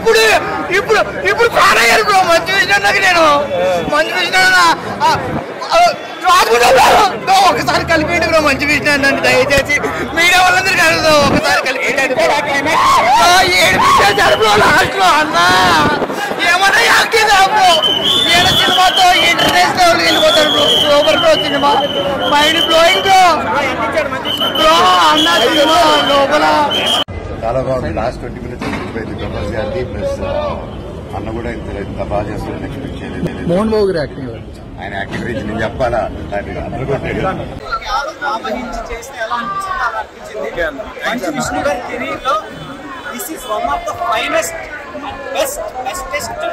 ఇప్పుడు ఇప్పుడు ఇప్పుడు ఫాన్ అయ్యారు బ్రో మంచు విష్ణు నేను మంచు విష్ణు ఒకసారి కలిపేయండి బ్రో మంచు విష్ణు అన్నాను దయచేసి మీడియా వాళ్ళందరికీ అడుగుతాం ఒకసారి కలిపేయండి ఏడిపించారు బ్రో లాస్ట్ లో అన్నా ఏమన్నా యాక్టింగ్ బ్రో ఈయన సినిమాతో ఇంటర్నేషనల్ వెళ్ళిపోతారు bro super bro cinema mind blowing bro bro అన్న సినిమా లోపల చాలా బాగుంది. లాస్ట్ 20 minutes అయిపోయింది ప్రభాస్ గారికి. ప్లస్ అన్న కూడా ఇంత బాగా చేస్తారని ఎక్స్పెక్ట్ చేయలేదు. మోహన్ బాబు గారి యాక్టింగ్ ఆయన యాక్టింగ్ గురించి నేను చెప్పాలా అందరూ విష్ణు గారి కెరీర్ లో this is one of the finest bestest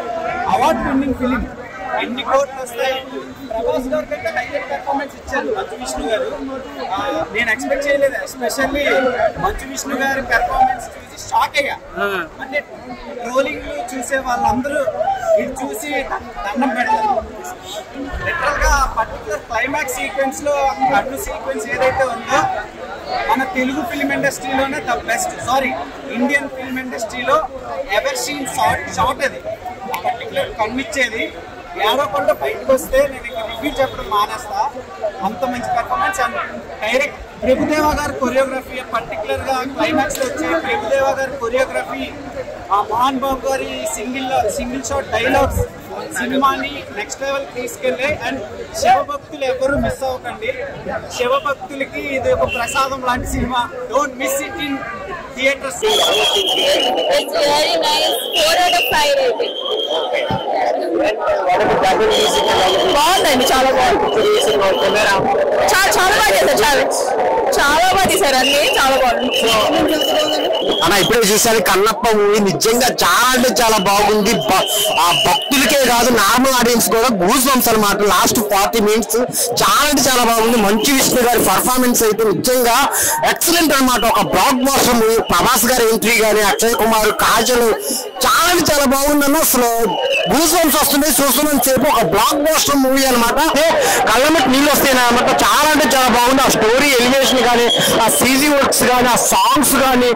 award winning film. ఎన్ని కోట్లు వస్తాయి. ప్రభాస్ గారి కంటే హైలైట్ పెర్ఫార్మెన్స్ ఇచ్చారు మంచు విష్ణు గారు. నేను ఎక్స్పెక్ట్ చేయలేదు. ఎస్పెషల్లీ మంచు విష్ణు గారి పెర్ఫార్మెన్స్ చూసి షాక్ అయ్యా. అంటే ట్రోలింగ్ చూసే వాళ్ళందరూ ఇది చూసి దండం పెడతారు. లిటరల్ గా పర్టికులర్ క్లైమాక్స్ సీక్వెన్స్ లో కన్ను సీక్వెన్స్ ఏదైతే ఉందో మన తెలుగు ఫిల్మ్ ఇండస్ట్రీలోనే the best, sorry Indian film ఇండస్ట్రీలో ఎవర్ సీన్ షార్ట్ అది. పర్టికులర్ కన్నిచ్చేది ఏడవకుండా బయటకు వస్తే నేను ఇంకా రివ్యూ చెప్పడం మానేస్తా. అంత మంచి పెర్ఫార్మెన్స్. అండ్ డైరెక్ట్ ప్రభుదేవ గారి కొరియోగ్రఫీ, పర్టికులర్ గా క్లైమాక్స్ లో వచ్చే ప్రభుదేవ గారి కొరియోగ్రఫీ, ఆ మోహన్ బాబు గారి సింగిల్ షాట్ డైలాగ్స్ సినిమాని నెక్స్ట్ లెవెల్ తీసుకెళ్ళే. అండ్ శివభక్తులు ఎవరు మిస్ అవ్వకండి. శివభక్తులకి ఇది ఒక ప్రసాదం లాంటి cinema. Don't miss it in theatres. బాగుందండి, చాలా బాగుంది. చాలా బాగా చేశారు. చాలా బాగా తీశారు అన్ని. చాలా బాగుంది అన్న. ఇప్పుడే చూసాను కన్నప్ప మూవీ. నిజంగా చాలా అంటే చాలా బాగుంది. ఆ భక్తులకే కాదు నార్మల్ ఆడియన్స్ కూడా గూస్ బంప్స్ అనమాట. లాస్ట్ 40 minutes చాలా అంటే చాలా బాగుంది. మంచు విష్ణు గారి పర్ఫార్మెన్స్ అయితే నిజంగా ఎక్సలెంట్ అనమాట. ఒక బ్లాక్ బాస్టర్ మూవీ. ప్రభాస్ గారి ఎంట్రీ కానీ, అక్షయ్ కుమార్, కాజల్ చాలా అంటే చాలా బాగుందన్న. అసలు గూస్ బంప్స్ వస్తుంది చూస్తున్నాను సేపు. ఒక బ్లాక్ బాస్టర్ మూవీ అనమాట. కళ్ళకి నీళ్ళు వస్తాయి అనమాట. చాలా అంటే చాలా బాగుంది. ఆ స్టోరీ ఎలివేషన్ కానీ, ఆ CG వర్క్స్ కానీ, ఆ సాంగ్స్ కానీ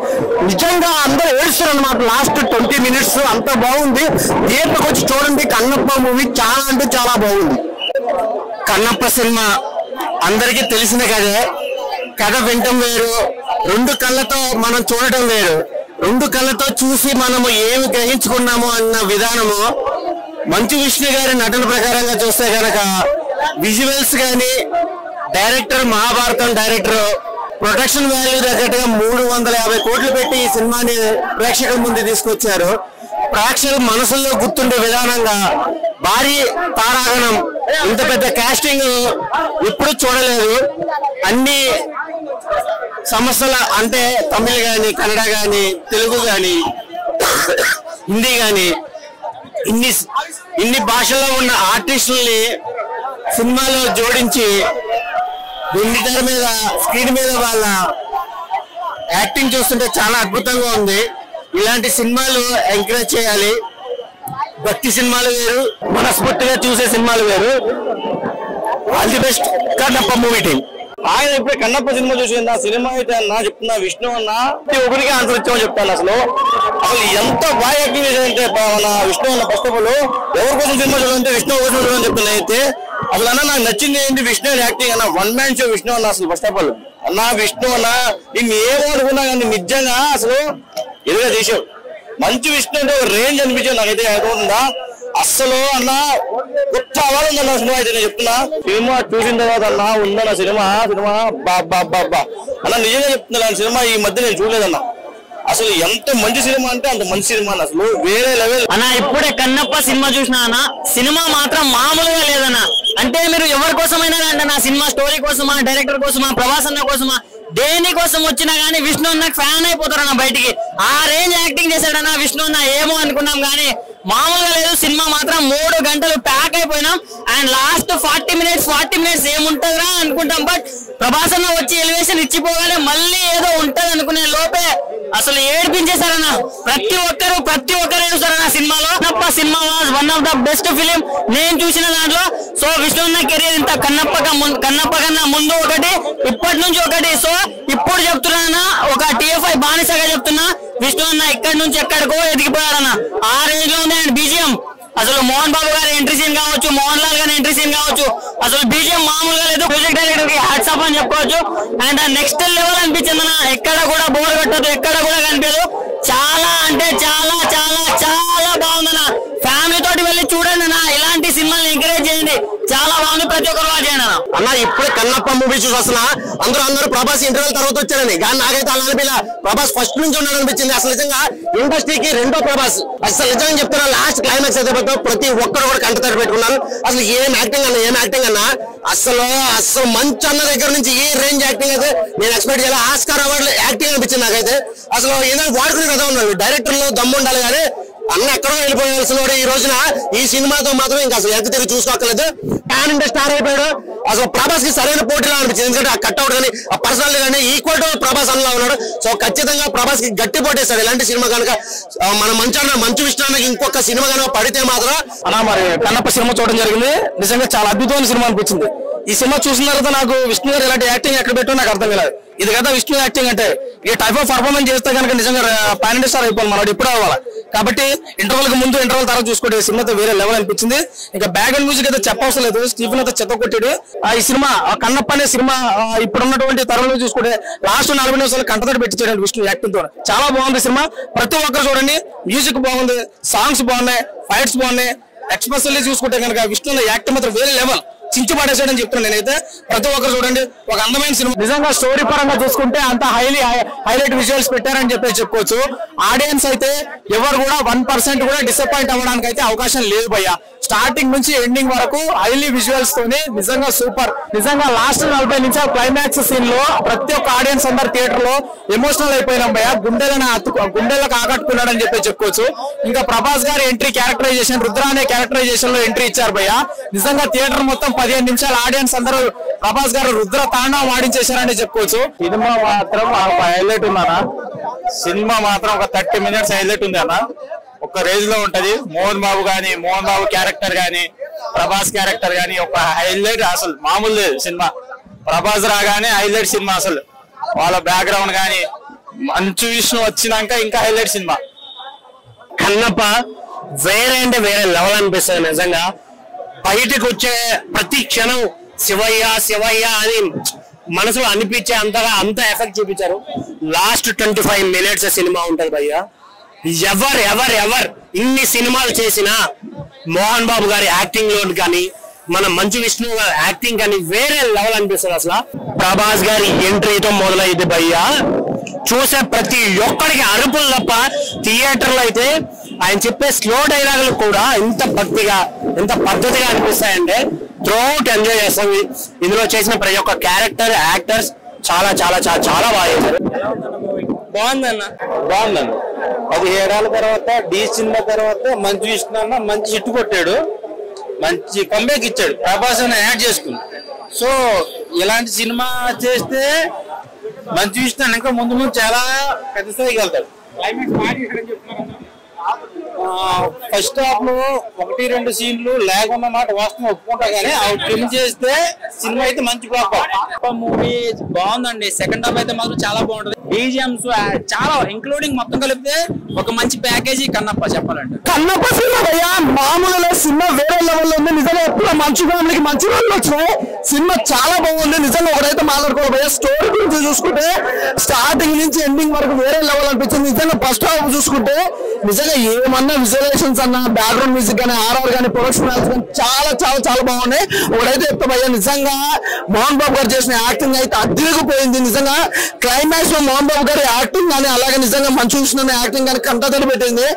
నిజంగా అందరూ ఏడుస్తారు అనమాట. లాస్ట్ 20 minutes అంత బాగుంది. థియేటర్కి వచ్చి చూడండి కన్నప్ప మూవీ. చాలా అంటే చాలా బాగుంది. కన్నప్ప సినిమా అందరికీ తెలిసిన కథే. కథ వింటం వేరు, రెండు కళ్ళతో మనం చూడటం వేరు. రెండు కళ్ళతో చూసి మనము ఏమి గ్రహించుకున్నాము అన్న విధానము మంచు విష్ణు గారి నటన ప్రకారంగా చూస్తే కనుక విజువల్స్ కానీ, director Mahabharatam director production value తగ్గట్టుగా 350 కోట్లు పెట్టి ఈ సినిమాని ప్రేక్షకుల ముందు తీసుకొచ్చారు. ప్రేక్షకుల మనసుల్లో గుర్తుండే విధానంగా భారీ తారాగణం, ఇంత పెద్ద కాస్టింగ్ ఎప్పుడు చూడలేదు. అన్ని సంస్థల అంటే తమిళ్ కానీ, కన్నడ కానీ, తెలుగు కానీ, హిందీ కానీ ఇన్ని భాషల్లో ఉన్న ఆర్టిస్టుల్ని సినిమాలో జోడించి వెండితెర మీద స్క్రీన్ మీద వాళ్ళ యాక్టింగ్ చూస్తుంటే చాలా అద్భుతంగా ఉంది. ఇలాంటి సినిమాలు ఎంకరేజ్ చేయాలి. భక్తి సినిమాలు వేరు, మనస్ఫూర్తిగా చూసే సినిమాలు వేరు. All the best Kannappa movie team. ఆయన ఇప్పుడు కన్నప్ప సినిమా చూసింది. ఆ సినిమా అయితే అన్న చెప్తున్నా విష్ణు అన్న ఒకరికి ఆన్సర్ ఇచ్చామని చెప్తాను. అసలు ఎంత బాగా యాక్టింగ్ చేశారంటే మన విష్ణు అన్న. ఫస్ట్ ఆఫ్ ఆల్ ఎవరి కోసం సినిమా చూడాలంటే విష్ణు కోసం చూడాలని చెప్తున్నా. అయితే అసలు అన్న నాకు నచ్చింది ఏంటి విష్ణు యాక్టింగ్ అన్న. 1 man షో విష్ణు అన్న. అసలు ఫస్ట్ ఆఫ్ ఆల్ అన్న విష్ణు అన్న నేను ఏమనుకున్నా కానీ నిజంగా అసలు ఎదురుగా తీసావు. మంచు విష్ణు అంటే ఒక రేంజ్ అనిపించింది నాకైతే. అనుకుంటుందా అస్సలు అన్న కొత్త అవార్డు ఉందన్న సినిమా అయితే. నేను చెప్తున్నా సినిమా చూసిన తర్వాత అన్న ఉందన్న సినిమా బాబా అన్న. నిజంగా చెప్తున్నా సినిమా ఈ మధ్య నేను చూడలేదన్న. అసలు ఎంత మంచి సినిమా అంటే అంత మంచి సినిమా అసలు వేరే లెవెల్ అన్న. ఇప్పుడే కన్నప్ప సినిమా చూసినా అన్న. సినిమా మాత్రం మామూలుగా లేదన్న. అంటే మీరు ఎవరి కోసమైనా అంటే నా సినిమా స్టోరీ కోసమా, డైరెక్టర్ కోసమా, ప్రభాస్ అన్న కోసమా, దేని కోసం వచ్చినా గానీ విష్ణు అన్న ఫ్యాన్ అయిపోతారన్న బయటికి. ఆ రేంజ్ యాక్టింగ్ చేశాడన్న విష్ణు అన్న. ఏమో అనుకున్నాం గానీ మామూలుగా లేదు. సినిమా మాత్రం 3 గంటలు ప్యాక్ అయిపోయినాం. అండ్ లాస్ట్ 40 minutes ఏముంటదిరా అనుకుంటాం. బట్ ప్రభాస్ అన్న వచ్చి ఎలివేషన్ ఇచ్చిపోగానే మళ్ళీ ఏదో ఉంటది అనుకునే లోపే అసలు ఏడిపించేశారన్న. ప్రతి ఒక్కరు ఏడుస్తారన్న సినిమాలో. Kannappa cinema was one of the best film నేను చూసిన దాంట్లో. సో విష్ణు అన్న కెరీర్ ఇంత కన్నప్ప కన్నా ముందు ఒకటి, ఇప్పటి నుంచి ఒకటి. సో ఇప్పుడు చెప్తున్నా, ఒక TFI బానిసగా చెప్తున్నా, విష్ణు అన్న ఎక్కడి నుంచి ఎక్కడికో ఎదిగిపోయాడన్న. ఆ రేంజ్ లో ఉంది అండ్ బీజిఎం. అసలు మోహన్ బాబు గారి ఎంట్రీ సీన్ కావచ్చు, మోహన్ లాల్ గారి ఎంట్రీ సీన్ కావచ్చు, అసలు బీజిఎం మామూలుగా లేదు. మ్యూజిక్ డైరెక్టర్ కి హ్యాట్స్ ఆఫ్ అని చెప్పుకోవచ్చు. అండ్ నెక్స్ట్ లెవెల్ అనిపించింది అన్న. ఎక్కడ కూడా బోర్ కొట్టదు, ఎక్కడ కూడా కనిపించదు. చాలా అంటే చాలా చాలా చాలా బాగుందన్న. ఫ్యామిలీ తోటి వెళ్ళి చూడండి అన్న. ఇలాంటి సినిమాలు ఎంకరేజ్ చేయండి, చాలా బాగుంది. ప్రతి ఒక్కరు వాచ్ చేయండి అన్న. ఇప్పుడే కన్నప్ప మూవీ చూసి వస్తున్నా. అందరూ ప్రభాస్ ఇంటర్వెల్ తర్వాత వచ్చారని, కానీ నాకైతే అలా అనిపించలే. ప్రభాస్ ఫస్ట్ నుంచి ఉన్నాడు అనిపించింది. అసలు నిజంగా ఇండస్ట్రీకి రెండో ప్రభాస్. అసలు నిజంగా చెప్తున్నా, లాస్ట్ క్లైమాక్స్ అయితే ప్రతి ఒక్కరు కూడా కంటతడి పెట్టుకున్నారు. అసలు ఏం యాక్టింగ్ అన్న అసలు మంచి అన్న దగ్గర నుంచి ఏ రేంజ్ యాక్టింగ్ అయితే నేను ఎక్స్పెక్ట్ చేయాలి. ఆస్కార్ అవార్డు యాక్టింగ్ అనిపించింది నాకైతే. అసలు ఏదైనా వాడుకునే కదా ఉన్నాడు. డైరెక్టర్ లో దమ్ము ఉండాలి, కానీ అన్న ఎక్కడో వెళ్ళిపోయాల్సిన వాడు ఈ రోజున ఈ సినిమాతో మాత్రం ఇంకా అసలు ఎంత తిరిగి చూసుకోక్కర్లేదు. ప్యాన్ ఇండియా స్టార్ అయిపోయాడు. అసలు ప్రభాస్ కి సరైన పోటీలా అనిపించింది. ఎందుకంటే ఆ కట్అవుట్ కానీ ఆ పర్సనాలిటీ కానీ ఈక్వల్ టు ప్రభాస్ అన్నలా ఉన్నాడు. సో ఖచ్చితంగా ప్రభాస్ కి గట్టి పోటీస్తాడు ఇలాంటి సినిమా కనుక. మన మంచు విష్ణు అన్నకి ఇంకొక సినిమా కనుక పడితే మాత్రం అన్న మరి కన్నప్ప సినిమా చూడడం జరిగింది. నిజంగా చాలా అద్భుతమైన సినిమా అనిపించింది. ఈ సినిమా చూసిన తర్వాత నాకు విష్ణు గారు ఇలాంటి యాక్టింగ్ ఎక్కడ పెట్టో నాకు అర్థం కాలేదు. ఇది కదా విష్ణు యాక్టింగ్ అంటే. ఈ టైప్ ఆఫ్ పర్ఫార్మెన్స్ చేస్తే కనుక నిజంగా పాన్ ఇండియా స్టార్ అయిపోవాలి మనోడు, ఎప్పుడు అవ్వాలి. కాబట్టి ఇంటర్వల్ కు ముందు ఇంటర్వల్ తర్వాత చూసుకుంటే ఈ సినిమాతో వేరే లెవెల్ అనిపించింది. ఇంకా బ్యాక్గ్రౌండ్ మ్యూజిక్ అయితే చెప్పవసరం లేదు. స్టీఫెన్ అయితే చెత్త కొట్టాడు. ఈ సినిమా కన్నప్ప అనే సినిమా ఇప్పుడున్నటువంటి తరంలో చూసుకుంటే లాస్ట్ 40 నిమిషాలు కంటతడి పెట్టించాడు విష్ణు యాక్టింగ్ తో. చాలా బాగుంది సినిమా. ప్రతి ఒక్కరు చూడండి. మ్యూజిక్ బాగుంది, సాంగ్స్ బాగున్నాయి, ఫైట్స్ బాగున్నాయి. ఎక్స్ప్రెసివ్లీ చూసుకుంటే కనుక విష్ణు యాక్టింగ్ మాత్రం వేరే లెవెల్. చించి పడేసాడని చెప్తున్నాను నేనైతే. ప్రతి ఒక్కరు చూడండి, ఒక అందమైన సినిమా. నిజంగా స్టోరీ పరంగా చూసుకుంటే అంత హైలైట్ విజువల్స్ పెట్టారని చెప్పుకోవచ్చు. ఆడియన్స్ అయితే ఎవరు కూడా 1% కూడా డిసప్పాయింట్ అవ్వడానికి అయితే అవకాశం లేదు భయ్య. స్టార్టింగ్ నుంచి ఎండింగ్ వరకు హైలీ విజువల్స్ తోనే నిజంగా సూపర్. నిజంగా లాస్ట్ 40 నిమిషాలు క్లైమాక్స్ సీన్ లో ప్రతి ఒక్క ఆడియన్స్ అందరు థియేటర్ లో ఎమోషనల్ అయిపోయినాం భయ్య. గుండెలకు ఆకట్టుకున్నాడని చెప్పుకోవచ్చు. ఇంకా ప్రభాస్ గారి ఎంట్రీ క్యారెక్టరైజేషన్, రుద్ర అనే క్యారెక్టరైజేషన్ లో ఎంట్రీ ఇచ్చారు భయ్య. నిజంగా థియేటర్ మొత్తం 15 నిమిషాలు ఆడియన్స్ అందరూ ప్రభాస్ గారు రుద్ర తాండవం ఆడించేశారని చెప్పుకోవచ్చు. సినిమా మాత్రం హైలైట్ ఉందన్న. సినిమా మాత్రం ఒక 30 minutes హైలైట్ ఉంది అన్న. ఒక రేంజ్ లో ఉంటది. మోహన్ బాబు క్యారెక్టర్ గానీ, ప్రభాస్ క్యారెక్టర్ గానీ ఒక హైలైట్. అసలు మామూలు లేదు సినిమా. ప్రభాస్ రాగానే హైలైట్ సినిమా. అసలు వాళ్ళ బ్యాక్గ్రౌండ్ గానీ, మంచు విష్ణు వచ్చినాక ఇంకా హైలైట్ సినిమా. కన్నప్ప వేరే అంటే వేరే లెవెల్ అనిపిస్తుంది నిజంగా. బయటకు వచ్చే ప్రతి క్షణం శివయ్య అని మనసులో అనిపించే అంత ఎఫెక్ట్ చూపించారు. లాస్ట్ 25 minutes సినిమా ఉంటది భయ్య. ఎవరు ఇన్ని సినిమాలు చేసినా మోహన్ బాబు గారి యాక్టింగ్ లో కానీ, మన మంచు విష్ణు గారి యాక్టింగ్ కానీ వేరే లెవెల్ అనిపిస్తుంది. అసలు ప్రభాస్ గారి ఎంట్రీతో మొదలైంది భయ్య. చూసే ప్రతి ఒక్కడికి అరుపులు తప్ప థియేటర్ లో అయితే ఆయన చెప్పే స్లో డైలాగులు కూడా ఎంత భక్తిగా, ఎంత పద్ధతిగా అనిపిస్తాయంటే త్రూఅవుట్ ఎంజాయ్ చేస్తాం. ఇందులో చేసిన ప్రతి ఒక్క క్యారెక్టర్, యాక్టర్స్ చాలా చాలా చాలా చాలా బాగా చేశారు. బాగుందన్న. 17 ఏళ్ల తర్వాత డి సినిమా తర్వాత మంచు విష్ణు అన్న మంచి హిట్ కొట్టాడు. మంచి కంబ్యాక్ ఇచ్చాడు. ప్రభాస్ అన్న యాడ్ చేసుకుని. సో ఇలాంటి సినిమా చేస్తే మంచు విష్ణు అన్న ఇంకా ముందు చాలా పెద్ద స్థాయికి వెళ్తాడు. ఫస్ట్ హాఫ్ లో 1-2 సీన్లు లేకున్న మాట వాస్తవం ఒప్పుకుంటా, కానీ అవి ట్రిమ్ చేస్తే సినిమా అయితే మంచి బ్లాక్. మూవీ బాగుందండి. సెకండ్ హాఫ్ అయితే మాత్రం చాలా బాగుంటది. బీజిఎంస్ చాలా ఇంక్లూడింగ్ మొత్తం కలిపితే ఒక మంచి ప్యాకేజీ కన్నప్ప చెప్పాలంటే. కన్నప్ప సినిమా భయ్యా మామూలుగా సినిమా వేరే లెవెల్ ఉంది. నిజంగా ఎప్పుడు మంచి ఫ్యామిలీకి మంచి రోజులు వచ్చినాయి. సినిమా చాలా బాగుంది. నిజంగా ఒకటైతే మాట్లాడుకోవాలి భయ్యా. స్టోరీ గురించి చూసుకుంటే స్టార్టింగ్ నుంచి ఎండింగ్ వరకు వేరే లెవెల్ అనిపించింది. నిజంగా ఫస్ట్ హాఫ్ చూసుకుంటే నిజంగా ఏమన్నా విజువలైజేషన్స్ అన్న, బ్యాక్గ్రౌండ్ మ్యూజిక్ కానీ, ఆర్ఆర్ కానీ, ప్రొడక్షన్ కానీ చాలా చాలా చాలా బాగున్నాయి. ఒకటైతే చెప్తా భయ్యా, నిజంగా మోహన్ బాబు గారు చేసిన యాక్టింగ్ అయితే అదిరిగిపోయింది. నిజంగా క్లైమాక్స్ లో మోహన్ బాబు గారి యాక్టింగ్ కానీ, అలాగే నిజంగా మంచు విష్ణు యాక్టింగ్ కానీ కంటతడి పెట్టింది.